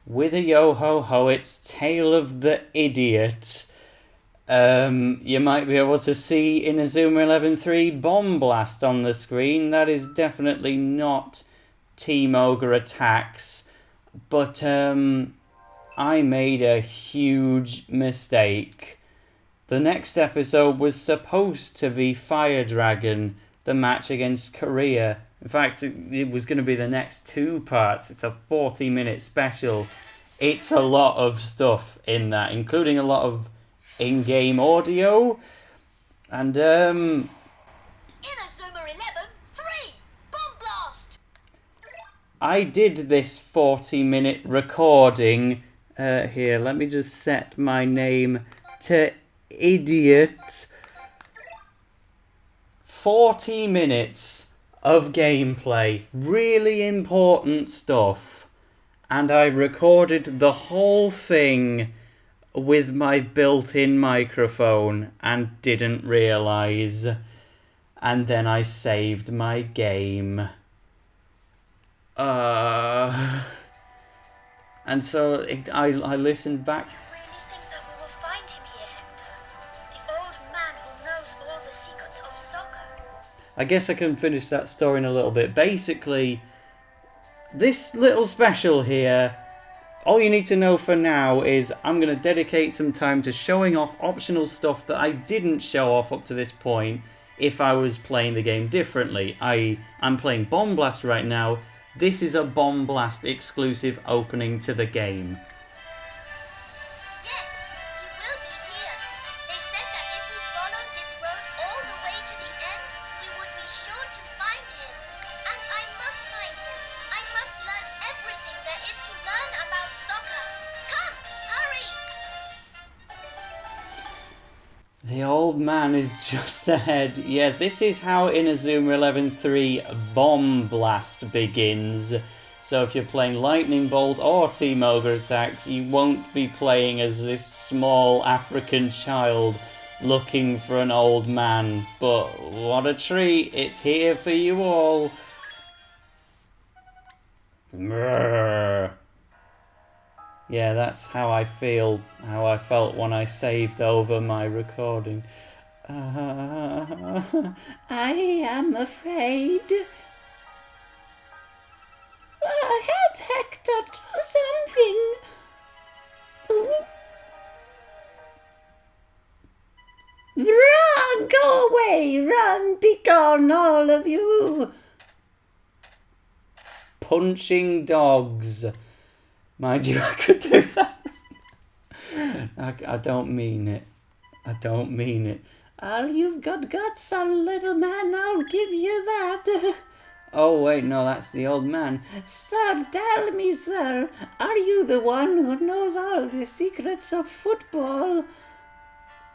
with a yo-ho-ho, it's Tale of the Idiot. You might be able to see Inazuma 11-3 Bomb Blast on the screen. That is definitely not Team Ogre attacks. But I made a huge mistake. The next episode was supposed to be Fire Dragon, the match against Korea. In fact, it was going to be the next 2 parts. It's a 40-minute special. It's a lot of stuff in that, including a lot of in-game audio. And, Inazuma 11-3! Bomb Blast! I did this 40-minute recording. Here, let me just set my name to Idiot. 40 minutes of gameplay. Really important stuff. And I recorded the whole thing with my built-in microphone and didn't realise. And then I saved my game. And so I listened back. You really think that we will find him here, Hector? The old man who knows all the secrets of soccer. I guess I can finish that story in a little bit. Basically, this little special here, all you need to know for now is I'm going to dedicate some time to showing off optional stuff that I didn't show off up to this point if I was playing the game differently. I'm playing Bomb Blast right now. This is a Bomb Blast exclusive opening to the game. Yes, he will be here. They said that if we followed this road all the way to the end, we would be sure to find him. And I must find him. I must learn everything there is to learn about soccer. Come, hurry! The old man is just ahead. Yeah, this is how Inazuma 11-3 Bomb Blast begins. So if you're playing Lightning Bolt or Team Ogre Attacks, you won't be playing as this small African child looking for an old man. But what a treat, it's here for you all. Mrrr. Yeah, that's how I feel, how I felt when I saved over my recording. I am afraid. Help Hector do something. Run, go away, run, be gone, all of you. Punching dogs. Mind you, I could do that. I don't mean it. I don't mean it. All you've got guts, little man, I'll give you that. Oh, wait, no, that's the old man. Sir, tell me, sir, are you the one who knows all the secrets of football?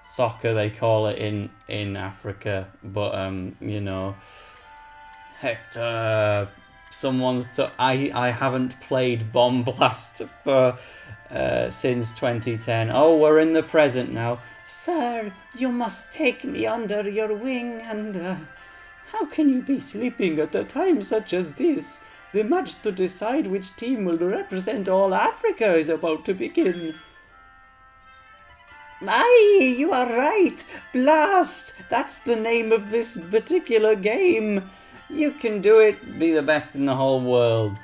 Soccer, they call it in Africa, but, you know. Hector... I haven't played Bomb Blast for since 2010. Oh, we're in the present now. Sir, you must take me under your wing and... how can you be sleeping at a time such as this? The match to decide which team will represent all Africa is about to begin. Aye, you are right. Blast! That's the name of this particular game. You can do it, be the best in the whole world.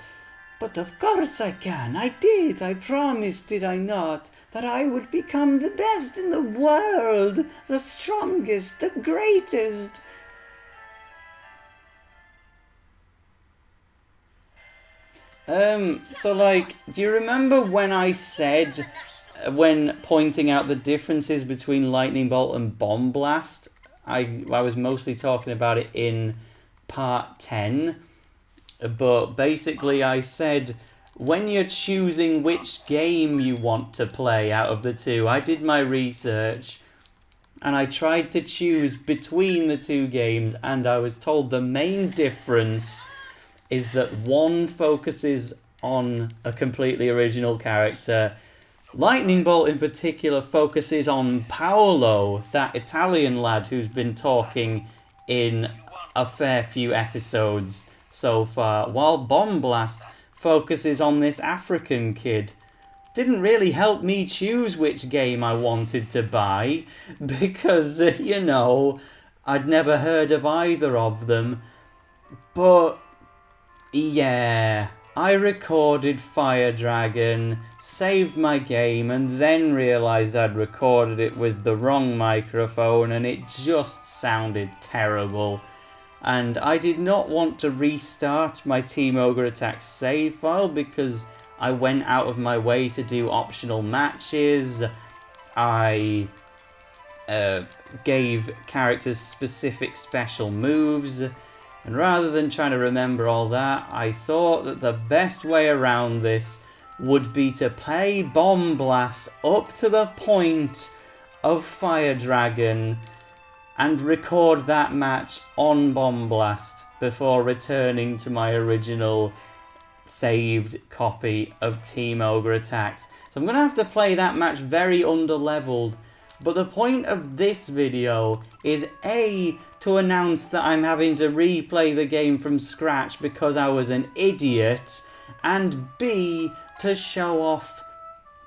But of course I can. I did. I promised, did I not, that I would become the best in the world, the strongest, the greatest. So like, do you remember when I said, when pointing out the differences between Lightning Bolt and Bomb Blast, I was mostly talking about it in part 10, but basically I said when you're choosing which game you want to play out of the two, I did my research and I tried to choose between the two games, and I was told the main difference is that one focuses on a completely original character. Lightning Bolt in particular focuses on Paolo, that Italian lad who's been talking in a fair few episodes so far, while Bomb Blast focuses on this African kid. didn't really help me choose which game I wanted to buy because, you know, I'd never heard of either of them. But yeah, I recorded Fire Dragon, saved my game, and then realised I'd recorded it with the wrong microphone and it just sounded terrible. And I did not want to restart my Team Ogre Attack save file because I went out of my way to do optional matches. I gave characters specific special moves. And rather than trying to remember all that, I thought that the best way around this would be to play Bomb Blast up to the point of Fire Dragon and record that match on Bomb Blast before returning to my original saved copy of Team Ogre Attacks. So I'm going to have to play that match very underleveled. But the point of this video is A, to announce that I'm having to replay the game from scratch because I was an idiot, and B, to show off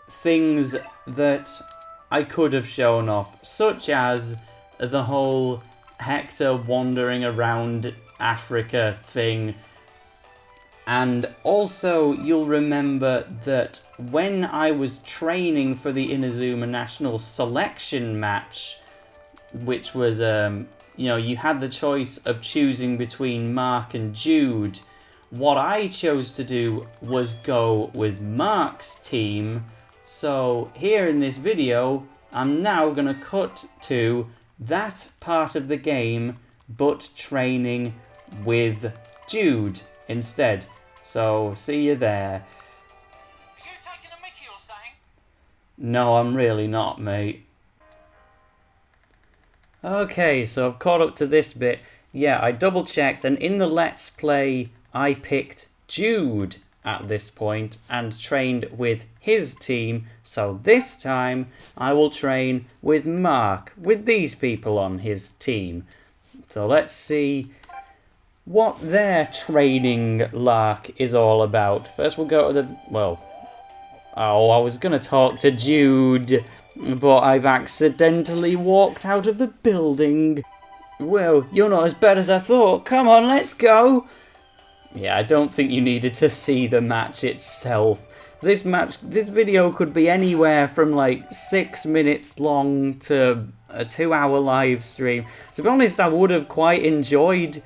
things that I could have shown off, such as the whole Hector wandering around Africa thing. And also, you'll remember that when I was training for the Inazuma National selection match, which was, you know, you had the choice of choosing between Mark and Jude. What I chose to do was go with Mark's team. So here in this video, I'm now going to cut to that part of the game, but training with Jude instead. So, see you there. Are you taking a mickey or something? No, I'm really not, mate. Okay, so I've caught up to this bit. Yeah, I double checked, and in the Let's Play, I picked Jude at this point and trained with his team. So this time, I will train with Mark, with these people on his team. So let's see what their training lark is all about. First we'll go to the, well, I was going to talk to Jude, but I've accidentally walked out of the building. Well, you're not as bad as I thought. Come on, let's go. Yeah, I don't think you needed to see the match itself. This video could be anywhere from like 6 minutes long to a 2-hour live stream. To be honest, I would have quite enjoyed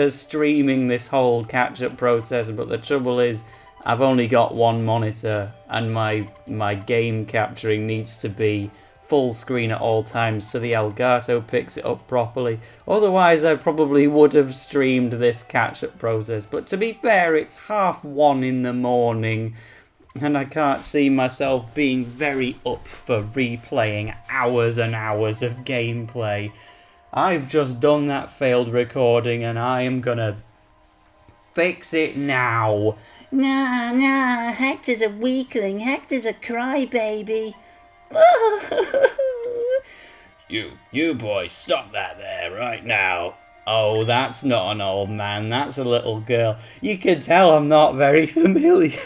streaming this whole catch-up process, but the trouble is I've only got one monitor and my game capturing needs to be full screen at all times so the Elgato picks it up properly. Otherwise I probably would have streamed this catch-up process, but to be fair, it's 1:30 in the morning and I can't see myself being very up for replaying hours and hours of gameplay. I've just done that failed recording and I am gonna fix it now. Nah, Hector's a weakling. Hector's a crybaby. You boys, stop that there right now. Oh, that's not an old man, that's a little girl. You can tell I'm not very familiar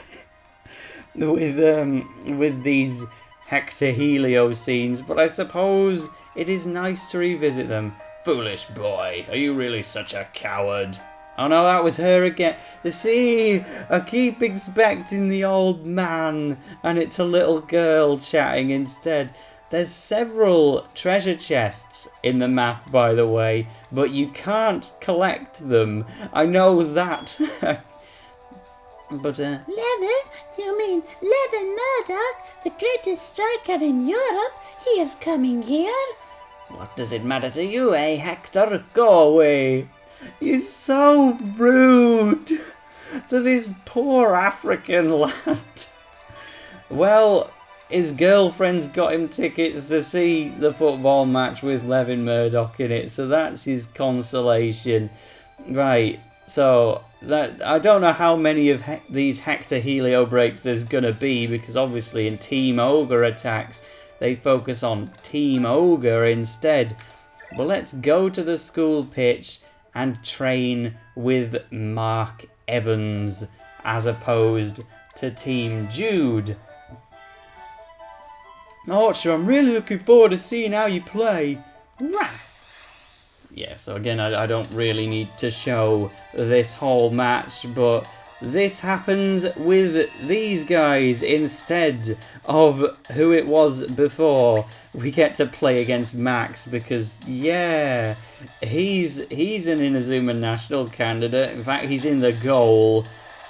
with these Hector Helio scenes, but I suppose it is nice to revisit them. Foolish boy, are you really such a coward? Oh no, that was her again. See, I keep expecting the old man, and it's a little girl chatting instead. There's several treasure chests in the map, by the way, but you can't collect them. I know that. But, Levin? You mean Marvin Murdoch, the greatest striker in Europe? He is coming here. What does it matter to you, eh, Hector? Go away. He's so rude to this poor African lad. Well, his girlfriend's got him tickets to see the football match with Marvin Murdoch in it, so that's his consolation. Right, so that I don't know how many of these Hector Helio breaks there's gonna be, because obviously in Team Ogre Attacks they focus on Team Ogre instead. But let's go to the school pitch and train with Mark Evans as opposed to Team Jude. Archer, I'm really looking forward to seeing how you play. Rah! Yeah, so again, I don't really need to show this whole match, but this happens with these guys instead of who it was before. We get to play against Max because, yeah, he's an Inazuma National candidate. In fact, he's in the goal.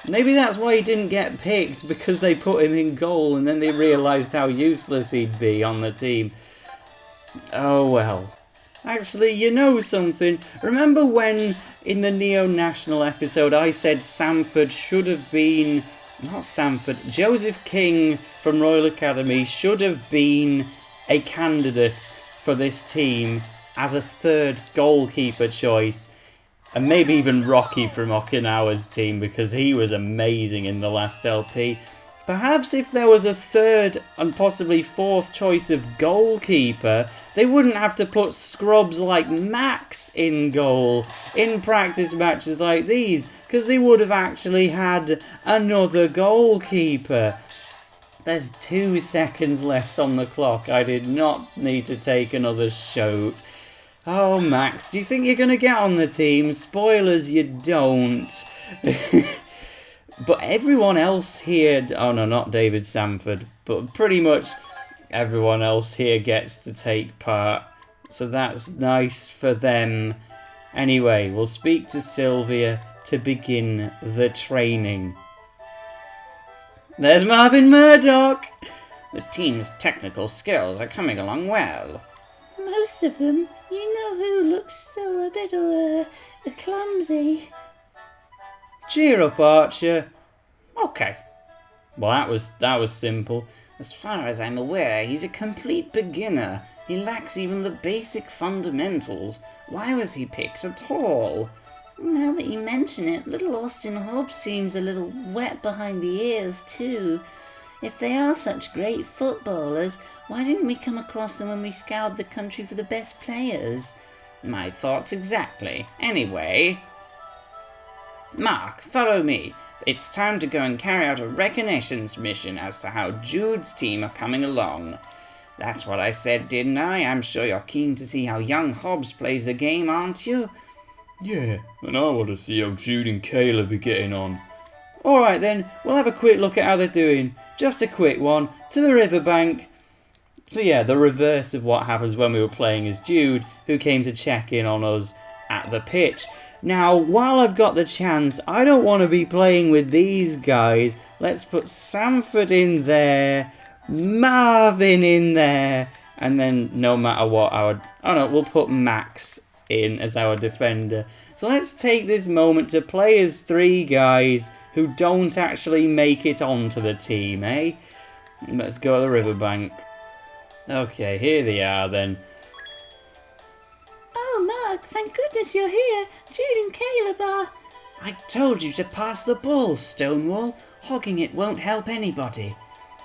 Maybe that's why he didn't get picked, because they put him in goal and then they realised how useless he'd be on the team. Oh well. Actually, you know something? Remember when in the Neo National episode I said Sanford should have been... Not Sanford. Joseph King from Royal Academy should have been a candidate for this team as a third goalkeeper choice. And maybe even Rocky from Okinawa's team, because he was amazing in the last LP. Perhaps if there was a third and possibly fourth choice of goalkeeper, they wouldn't have to put scrubs like Max in goal in practice matches like these, because they would have actually had another goalkeeper. There's 2 seconds left on the clock. I did not need to take another shot. Oh, Max, do you think you're going to get on the team? Spoilers, you don't. But everyone else here... Oh, no, not David Sanford. But pretty much everyone else here gets to take part. So that's nice for them. Anyway, we'll speak to Sylvia to begin the training. There's Marvin Murdoch! The team's technical skills are coming along well. Most of them. You know who looks still a bit clumsy. Cheer up, Archer. Okay. Well, that was simple. As far as I'm aware, he's a complete beginner. He lacks even the basic fundamentals. Why was he picked at all? Now that you mention it, little Austin Hobbs seems a little wet behind the ears too. If they are such great footballers, why didn't we come across them when we scoured the country for the best players? My thoughts exactly. Anyway... Mark, follow me. It's time to go and carry out a Reconnaissance mission as to how Jude's team are coming along. That's what I said, didn't I? I'm sure you're keen to see how young Hobbs plays the game, aren't you? Yeah, and I want to see how Jude and Caleb are getting on. Alright then, we'll have a quick look at how they're doing. Just a quick one, to the riverbank. So yeah, the reverse of what happens when we were playing as Jude, who came to check in on us at the pitch. Now, while I've got the chance, I don't want to be playing with these guys. Let's put Sanford in there, Marvin in there, and then no matter what, we'll put Max in as our defender. So let's take this moment to play as 3 guys who don't actually make it onto the team, eh? Let's go to the riverbank. Okay, here they are then. Oh, Mark, thank goodness you're here. Jude and Caleb are... I told you to pass the ball, Stonewall. Hogging it won't help anybody.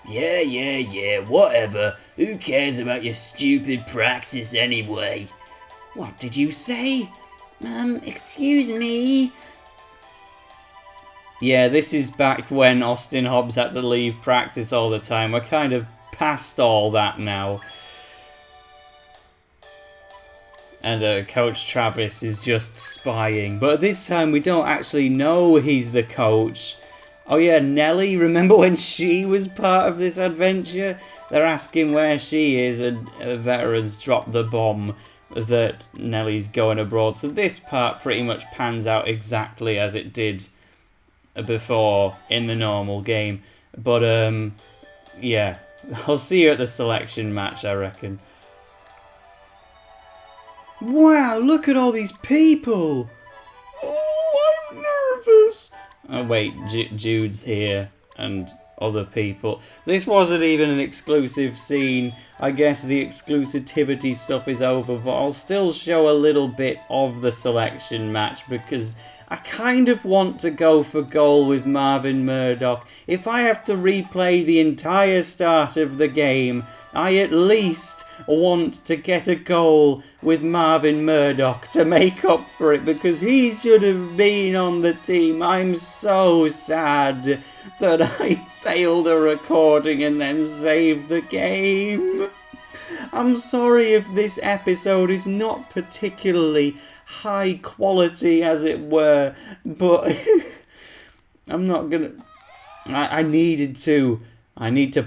Yeah, whatever. Who cares about your stupid practice anyway? What did you say? Excuse me. Yeah, this is back when Austin Hobbs had to leave practice all the time. We're kind of past all that now. And Coach Travis is just spying. But this time we don't actually know he's the coach. Oh yeah, Nelly, remember when she was part of this adventure? They're asking where she is, and veterans drop the bomb that Nelly's going abroad. So this part pretty much pans out exactly as it did before in the normal game. But yeah, I'll see you at the selection match, I reckon. Wow, look at all these people! Oh, I'm nervous! Oh wait, Jude's here, and other people. This wasn't even an exclusive scene. I guess the exclusivity stuff is over, but I'll still show a little bit of the selection match because I kind of want to go for goal with Marvin Murdoch. If I have to replay the entire start of the game, I at least want to get a goal with Marvin Murdoch to make up for it because he should have been on the team. I'm so sad that I failed a recording and then saved the game. I'm sorry if this episode is not particularly high quality, as it were, but I'm not gonna... I need to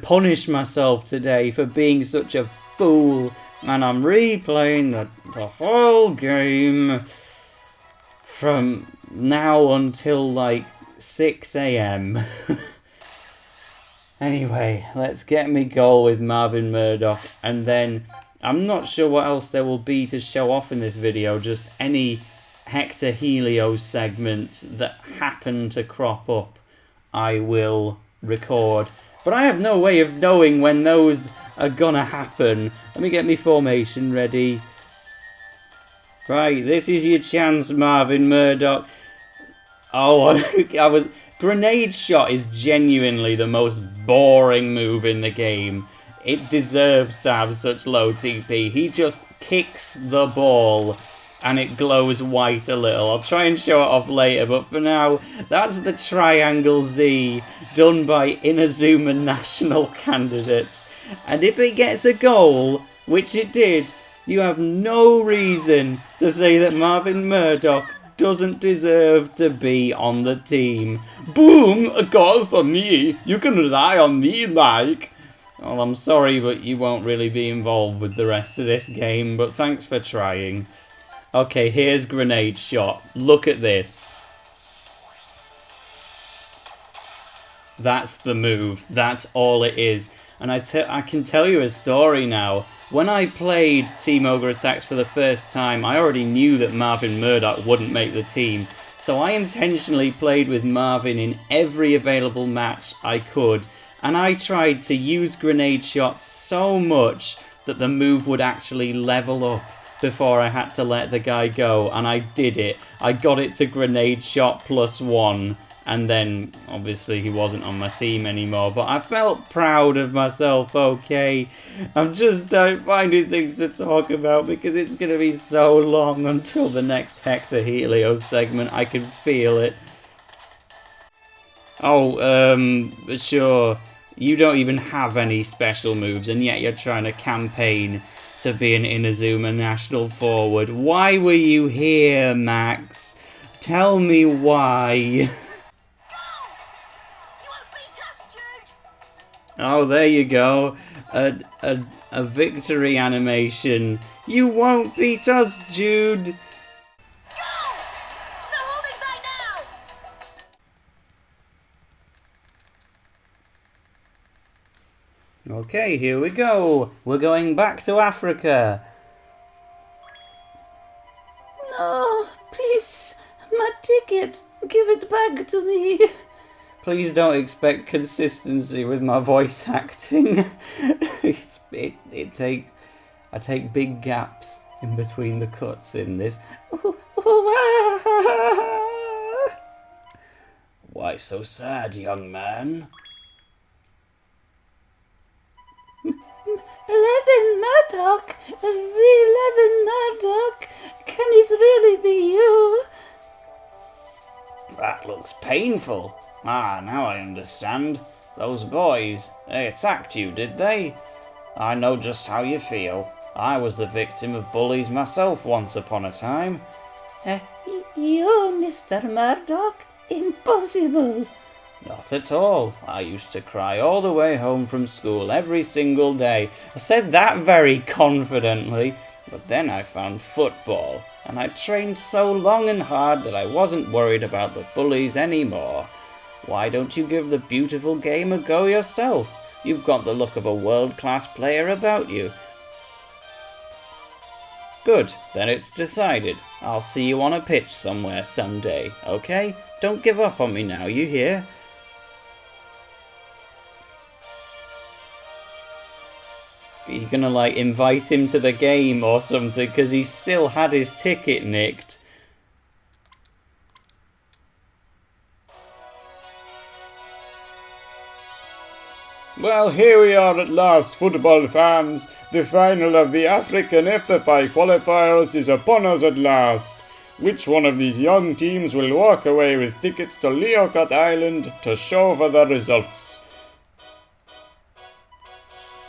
punish myself today for being such a fool, and I'm replaying the whole game from now until like 6 AM. Anyway, let's get me goal with Marvin Murdoch, and then I'm not sure what else there will be to show off in this video, just any Hector Helio segments that happen to crop up I will record. But I have no way of knowing when those are gonna happen. Let me get my formation ready. Right, this is your chance, Marvin Murdoch. Oh, Grenade shot is genuinely the most boring move in the game. It deserves to have such low TP. He just kicks the ball and it glows white a little. I'll try and show it off later, but for now, that's the Triangle Z done by Inazuma National candidates. And if it gets a goal, which it did, you have no reason to say that Marvin Murdoch doesn't deserve to be on the team. Boom! A goal for me! You can rely on me, like. Well, I'm sorry, but you won't really be involved with the rest of this game, but thanks for trying. Okay, here's Grenade shot. Look at this. That's the move. That's all it is. And I can tell you a story now. When I played Team Ogre Attacks for the first time, I already knew that Marvin Murdoch wouldn't make the team. So I intentionally played with Marvin in every available match I could. And I tried to use Grenade shots so much that the move would actually level up before I had to let the guy go. And I did it. I got it to Grenade shot +1. And then, obviously, he wasn't on my team anymore. But I felt proud of myself, okay? I'm just finding things to talk about because it's going to be so long until the next Hector Helio segment. I can feel it. Oh, sure. You don't even have any special moves, and yet you're trying to campaign to be an Inazuma National forward. Why were you here, Max? Tell me why. Oh, there you go. A victory animation. You won't beat us, Jude. They're holding back now! Okay, here we go. We're going back to Africa. No, please, my ticket. Give it back to me. Please don't expect consistency with my voice acting. I take big gaps in between the cuts in this. Why so sad, young man? 11 Murdoch! The 11 Murdoch! Can it really be you? That looks painful. Ah, now I understand. Those boys, they attacked you, did they? I know just how you feel. I was the victim of bullies myself once upon a time. You, Mr. Murdoch? Impossible! Not at all. I used to cry all the way home from school every single day. I said that very confidently. But then I found football, and I trained so long and hard that I wasn't worried about the bullies anymore. Why don't you give the beautiful game a go yourself? You've got the look of a world-class player about you. Good, then it's decided. I'll see you on a pitch somewhere someday, okay? Don't give up on me now, you hear? You're gonna, like, invite him to the game or something, because he still had his ticket nicked. Well, here we are at last, football fans. The final of the African FFI qualifiers is upon us at last. Which one of these young teams will walk away with tickets to Leocut Island to show for the results?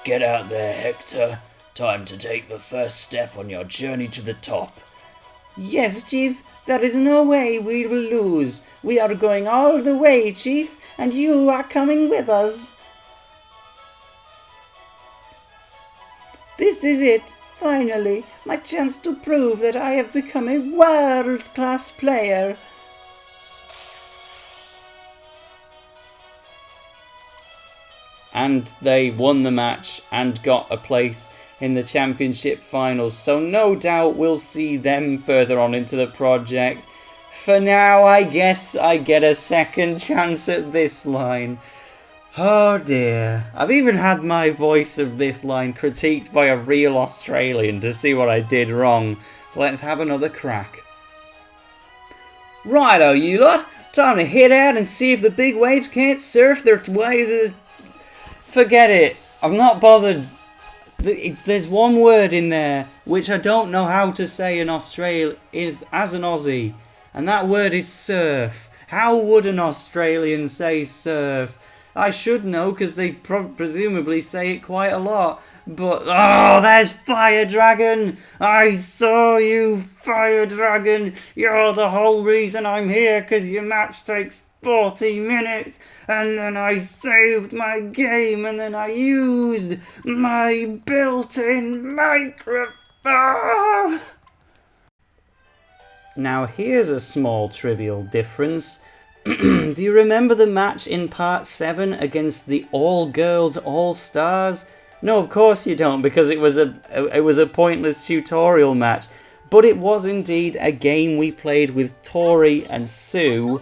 Get out there, Hector. Time to take the first step on your journey to the top. Yes, Chief, there is no way we will lose. We are going all the way, Chief, and you are coming with us. This is it, finally, my chance to prove that I have become a world-class player. And they won the match and got a place in the championship finals, so no doubt we'll see them further on into the project. For now, I guess I get a second chance at this line. Oh dear, I've even had my voice of this line critiqued by a real Australian to see what I did wrong, so let's have another crack. Righto, you lot, time to head out and see if the big waves can't surf their way to the... Forget it, I'm not bothered. There's one word in there which I don't know how to say in Australia as an Aussie, and that word is surf. How would an Australian say surf? I should know because they presumably say it quite a lot. But, oh, there's Fire Dragon! I saw you, Fire Dragon! You're the whole reason I'm here, because your match takes 40 minutes, and then I saved my game, and then I used my built-in microphone! Now here's a small trivial difference. Do you remember the match in part 7 against the all-girls all-stars? No, of course you don't, because it was a pointless tutorial match. But it was indeed a game we played with Tori and Sue.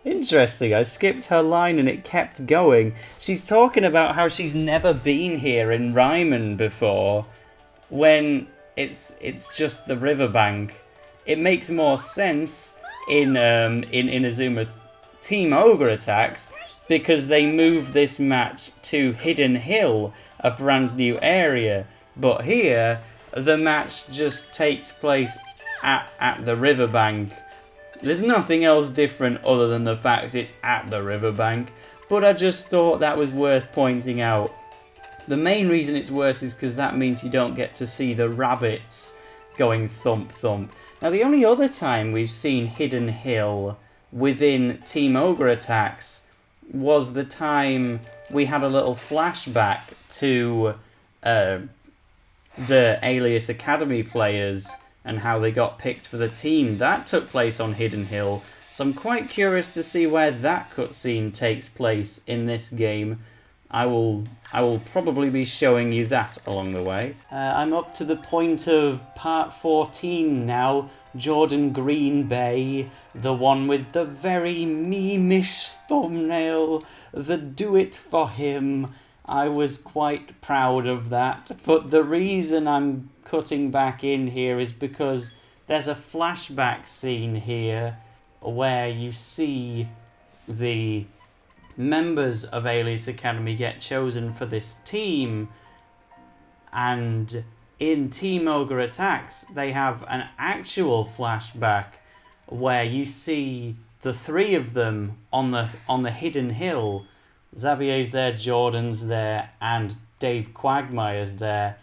Interesting, I skipped her line and it kept going. She's talking about how she's never been here in Ryman before, when it's just the riverbank. It makes more sense in Inazuma Team Ogre Attacks, because they moved this match to Hidden Hill, a brand new area. But here, the match just takes place at the riverbank. There's nothing else different other than the fact it's at the riverbank, but I just thought that was worth pointing out. The main reason it's worse is because that means you don't get to see the rabbits going thump thump. Now the only other time we've seen Hidden Hill within Team Ogre Attacks was the time we had a little flashback to the Alias Academy players and how they got picked for the team. That took place on Hidden Hill, so I'm quite curious to see where that cutscene takes place in this game. I will probably be showing you that along the way. I'm up to the point of part 14 now. Jordan Green Bay, the one with the very meme-ish thumbnail, the do it for him. I was quite proud of that, but the reason I'm cutting back in here is because there's a flashback scene here where you see the members of Alias Academy get chosen for this team, and in Team Ogre Attacks they have an actual flashback where you see the three of them on the Hidden Hill. Xavier's there, Jordan's there, and Dave Quagmire's there.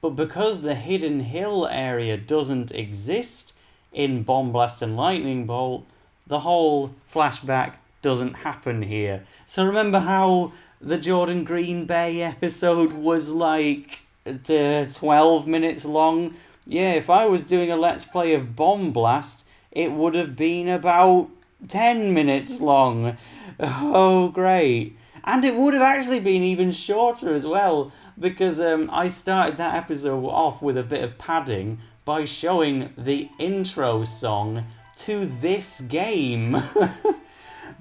But because the Hidden Hill area doesn't exist in Bomb Blast and Lightning Bolt, the whole flashback doesn't happen here. So remember how the Jordan Green Bay episode was like 12 minutes long? Yeah, if I was doing a Let's Play of Bomb Blast, it would have been about 10 minutes long. Oh, great. And it would have actually been even shorter as well, because I started that episode off with a bit of padding by showing the intro song to this game.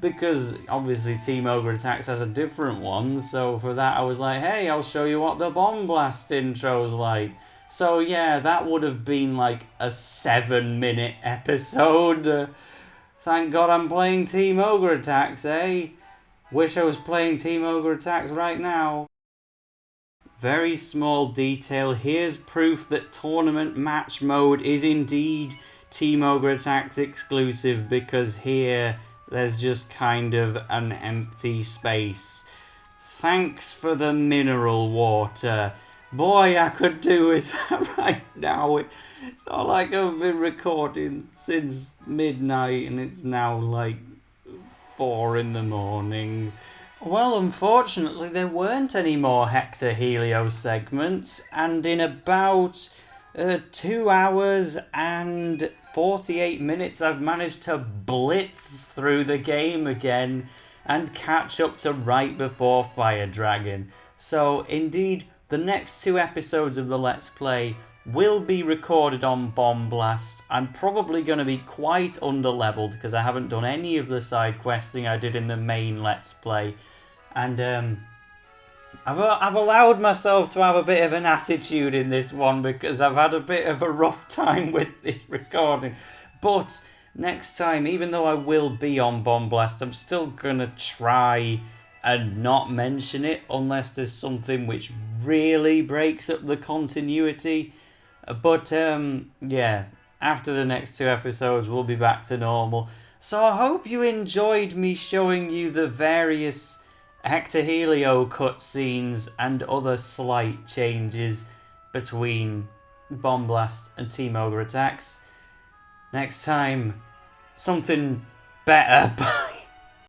Because obviously Team Ogre Attacks has a different one, so for that I was like, hey, I'll show you what the Bomb Blast intro's like. So yeah, that would have been like a 7-minute episode. Thank God I'm playing Team Ogre Attacks, eh? Wish I was playing Team Ogre Attacks right now. Very small detail. Here's proof that Tournament Match Mode is indeed Team Ogre Attacks exclusive, because here there's just kind of an empty space. Thanks for the mineral water. Boy, I could do with that right now. It's not like I've been recording since midnight and it's now like 4 in the morning. Well, unfortunately, there weren't any more Hector Helio segments, and in about 2 hours and 48 minutes, I've managed to blitz through the game again and catch up to right before Fire Dragon. So, indeed, the next 2 episodes of the Let's Play will be recorded on Bomb Blast. I'm probably going to be quite underleveled because I haven't done any of the side questing I did in the main Let's Play. And I've allowed myself to have a bit of an attitude in this one because I've had a bit of a rough time with this recording. But next time, even though I will be on Bomb Blast, I'm still going to try and not mention it unless there's something which really breaks up the continuity. But yeah, after the next 2 episodes, we'll be back to normal. So I hope you enjoyed me showing you the various Hector Helio cutscenes and other slight changes between Bomb Blast and Team Ogre Attacks. Next time, something better.